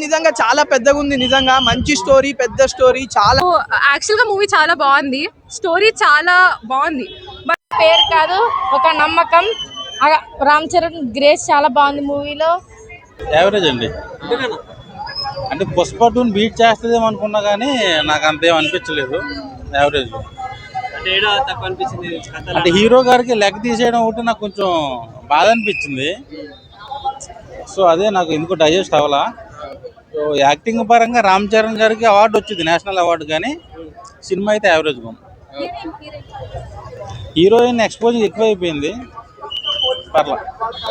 నిజంగా చాలా పెద్దగా ఉంది, నిజంగా మంచి స్టోరీ, పెద్ద స్టోరీ. చాలా యాక్చువల్ గా మూవీ చాలా బాగుంది, స్టోరీ చాలా బాగుంది. పేరు కాదు, ఒక నమ్మకం. రామ్ చరణ్ గ్రేస్ చాలా బాగుంది మూవీలో. యావరేజ్ అండి. అంటే పుష్ప 2 బీట్ చేస్తుందేమో అనుకున్నా కానీ నాకు అంతేం అనిపించలేదు. యావరేజ్. అంటే హీరో గారికి లెగ్ తీసేయడం ఒకటి నాకు కొంచెం బాధ అనిపించింది. సో అదే నాకు ఎందుకు డైజెస్ట్ అవ్వాలా. సో యాక్టింగ్ పరంగా రామ్ చరణ్ గారికి అవార్డు వచ్చింది, నేషనల్ అవార్డు, కానీ సినిమా అయితే యావరేజ్గా ఉంది. హీరోయిన్ ఎక్స్పోజింగ్ ఎక్కువైపోయింది, పర్లా.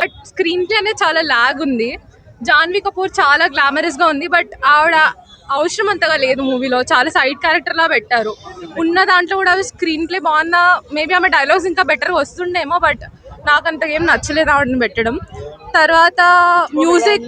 బట్ స్క్రీన్ ప్లే అనేది చాలా లాగ్ ఉంది. జాన్వీ కపూర్ చాలా గ్లామరస్ గా ఉంది, బట్ ఆవిడ అవసరం అంతగా లేదు మూవీలో. చాలా సైడ్ క్యారెక్టర్ లా పెట్టారు. ఉన్న దాంట్లో కూడా స్క్రీన్ ప్లే బాగున్నా, మేబీ ఆమె డైలాగ్స్ ఇంకా బెటర్ వస్తుండేమో, బట్ నాకు అంత ఏం నచ్చలేదు ఆవిడని పెట్టడం. తర్వాత మ్యూజిక్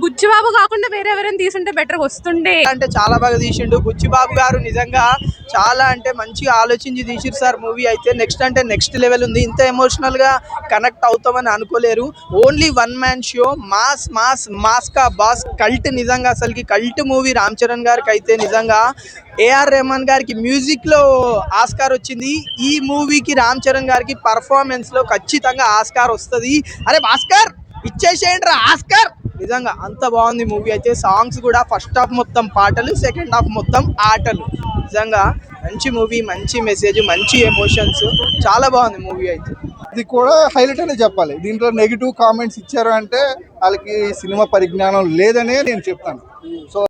బుచ్చిబాబు కాకుండా వేరే ఎవరైనా తీసుంటే బెటర్ వస్తుండే. అంటే చాలా బాగా తీసిండు బుచ్చిబాబు గారు, నిజంగా చాలా అంటే మంచిగా ఆలోచించి తీసిరు సార్ మూవీ అయితే. నెక్స్ట్ అంటే నెక్స్ట్ లెవెల్ ఉంది. ఇంత ఎమోషనల్ గా కనెక్ట్ అవుతామని అనుకోలేరు. Only one man show, mass mass mass కా బాస్, కల్ట్. నిజంగా అసలుకి కల్ట్ మూవీ రామ్ చరణ్ గారికి అయితే. నిజంగా ఏఆర్ రెహమాన్ గారికి మ్యూజిక్ లో ఆస్కార్ వచ్చింది, ఈ మూవీకి రామ్ చరణ్ గారికి పర్ఫార్మెన్స్ లో ఖచ్చితంగా ఆస్కార్ వస్తుంది. అరే భాస్కర్ ఇచ్చేసేయండి రా ఆస్కార్. నిజంగా అంత బాగుంది మూవీ అయితే. సాంగ్స్ కూడా ఫస్ట్ హాఫ్ మొత్తం పాటలు, సెకండ్ హాఫ్ మొత్తం ఆటలు. నిజంగా మంచి మూవీ, మంచి మెసేజ్, మంచి ఎమోషన్స్, చాలా బాగుంది మూవీ అయితే. ఇది కూడా హైలైట్ అనే చెప్పాలి. దీంట్లో నెగిటివ్ కామెంట్స్ ఇచ్చారు అంటే వాళ్ళకి సినిమా పరిజ్ఞానం లేదనే నేను చెప్తాను. సో